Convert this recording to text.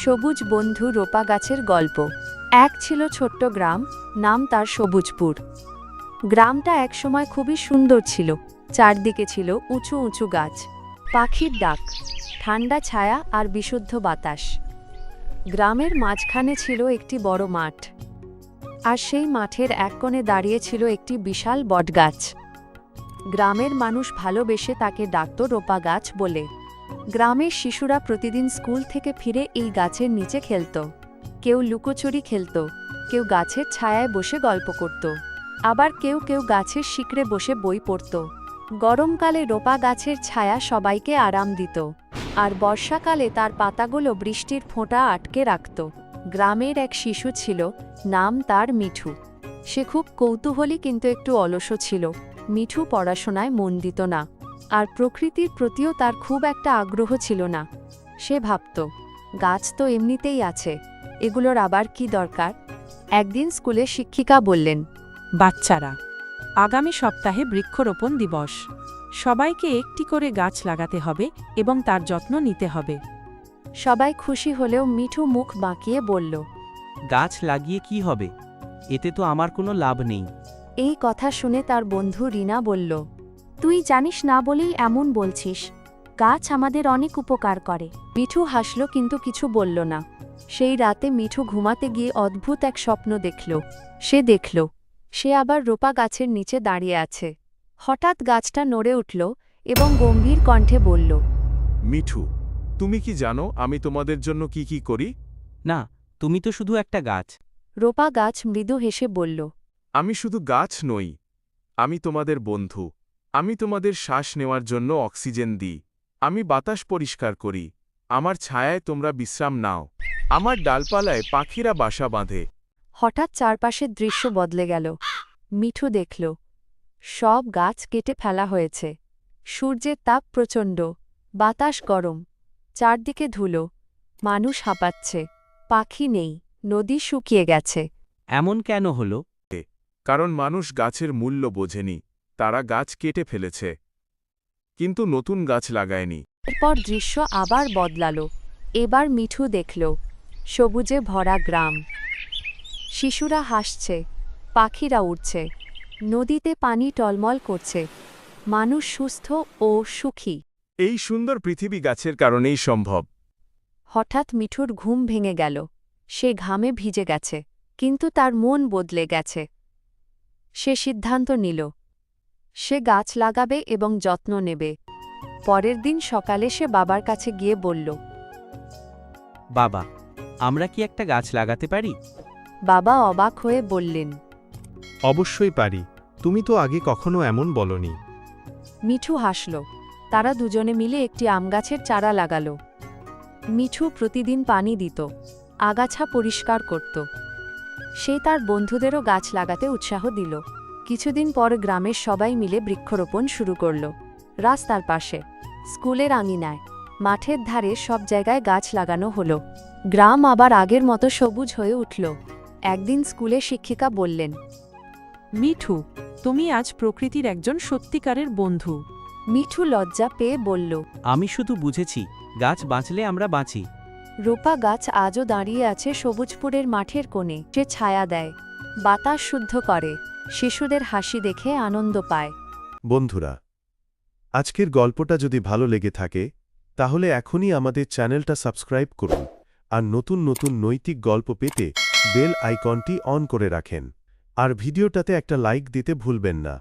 সবুজ বন্ধু রোপা গাছের গল্প। এক ছিল ছোট্ট গ্রাম, নাম তার সবুজপুর। গ্রামটা একসময় খুবই সুন্দর ছিল। চারদিকে ছিল উঁচু উঁচু গাছ, পাখির ডাক, ঠান্ডা ছায়া আর বিশুদ্ধ বাতাস। গ্রামের মাঝখানে ছিল একটি বড় মাঠ, আর সেই মাঠের এক কোণে দাঁড়িয়ে ছিল একটি বিশাল বটগাছ। গ্রামের মানুষ ভালোবেসে তাকে ডাকত রোপা গাছ বলে। গ্রামের শিশুরা প্রতিদিন স্কুল থেকে ফিরে এই গাছের নিচে খেলত। কেউ লুকোচুরি খেলত, কেউ গাছের ছায়ায় বসে গল্প করত, আবার কেউ কেউ গাছের শিকড়ে বসে বই পড়ত। গরমকালে রোপা গাছের ছায়া সবাইকে আরাম দিত, আর বর্ষাকালে তার পাতাগুলো বৃষ্টির ফোঁটা আটকে রাখত। গ্রামের এক শিশু ছিল, নাম তার মিঠু। সে খুব কৌতূহলী কিন্তু একটু অলসও ছিল। মিঠু পড়াশোনায় মন দিত না, আর প্রকৃতির প্রতিও তার খুব একটা আগ্রহ ছিল না। সে ভাবত, গাছ তো এমনিতেই আছে, এগুলোর আবার কি দরকার। একদিন স্কুলে শিক্ষিকা বললেন, বাচ্চারা, আগামী সপ্তাহে বৃক্ষরোপণ দিবস। সবাইকে একটি করে গাছ লাগাতে হবে এবং তার যত্ন নিতে হবে। সবাই খুশি হলেও মিঠু মুখ বাঁকিয়ে বলল, গাছ লাগিয়ে কি হবে? এতে তো আমার কোনো লাভ নেই। এই কথা শুনে তার বন্ধু রিনা বলল, তুই জানিস না বলেই এমন বলছিস, গাছ আমাদের অনেক উপকার করে। মিঠু হাসল কিন্তু কিছু বলল না। সেই রাতে মিঠু ঘুমাতে গিয়ে অদ্ভুত এক স্বপ্ন দেখল। সে আবার রোপা গাছের নিচে দাঁড়িয়ে আছে। হঠাৎ গাছটা নড়ে উঠল এবং গম্ভীর কণ্ঠে বলল, মিঠু, তুমি কি জানো আমি তোমাদের জন্য কি কি করি? না, তুমি তো শুধু একটা গাছ। রোপা গাছ মৃদু হেসে বলল, আমি শুধু গাছ নই, আমি তোমাদের বন্ধু। আমি তোমাদের শ্বাস নেওয়ার জন্য অক্সিজেন দিই, আমি বাতাস পরিষ্কার করি, আমার ছায়ায় তোমরা বিশ্রাম নাও, আমার ডালপালায় পাখিরা বাসা বাঁধে। হঠাৎ চারপাশের দৃশ্য বদলে গেল। মিঠু দেখল, সব গাছ কেটে ফেলা হয়েছে। সূর্যের তাপ প্রচণ্ড, বাতাস গরম, চারদিকে ধুলো, মানুষ হাঁপাচ্ছে, পাখি নেই, নদী শুকিয়ে গেছে। এমন কেন হলো? কারণ মানুষ গাছের মূল্য বোঝেনি, তারা গাছ কেটে ফেলেছে, কিন্তু নতুন গাছ লাগায়নি। এরপর দৃশ্য আবার বদলালো। এবার মিঠু দেখল সবুজে ভরা গ্রাম। শিশুরা হাসছে, পাখিরা উড়ছে, নদীতে পানি টলমল করছে, মানুষ সুস্থ ও সুখী। এই সুন্দর পৃথিবী গাছের কারণেই সম্ভব। হঠাৎ মিঠুর ঘুম ভেঙে গেল। সে ঘামে ভিজে গেছে, কিন্তু তার মন বদলে গেছে। সে সিদ্ধান্ত নিল, সে গাছ লাগাবে এবং যত্ন নেবে। পরের দিন সকালে সে বাবার কাছে গিয়ে বলল, বাবা, আমরা কি একটা গাছ লাগাতে পারি? বাবা অবাক হয়ে বললেন, অবশ্যই পারি, তুমি তো আগে কখনো এমন বলনি। মিঠু হাসল। তারা দুজনে মিলে একটি আমগাছের চারা লাগাল। মিঠু প্রতিদিন পানি দিত, আগাছা পরিষ্কার করত। সে তার বন্ধুদেরও গাছ লাগাতে উৎসাহ দিল। কিছুদিন পর গ্রামের সবাই মিলে বৃক্ষরোপণ শুরু করল। রাস্তার পাশে, স্কুলের আঙিনায়, মাঠের ধারে সব জায়গায় গাছ লাগানো হলো। গ্রাম আবার আগের মতো সবুজ হয়ে উঠল। একদিন স্কুলে শিক্ষিকা বললেন, মিঠু, তুমি আজ প্রকৃতির একজন সত্যিকারের বন্ধু। মিঠু লজ্জা পেয়ে বলল, আমি শুধু বুঝেছি, গাছ বাঁচলে আমরা বাঁচি। রোপা গাছ আজও দাঁড়িয়ে আছে সবুজপুরের মাঠের কোণে। সে ছায়া দেয়, বাতাস শুদ্ধ করে, শিশুদের হাসি দেখে আনন্দ পায়। বন্ধুরা, আজকের গল্পটা যদি ভালো লেগে থাকে তাহলে এখনই আমাদের চ্যানেলটা সাবস্ক্রাইব করুন, আর নতুন নতুন নৈতিক গল্প পেতে বেল আইকনটি অন করে রাখেন, আর ভিডিওটাতে একটা লাইক দিতে ভুলবেন না।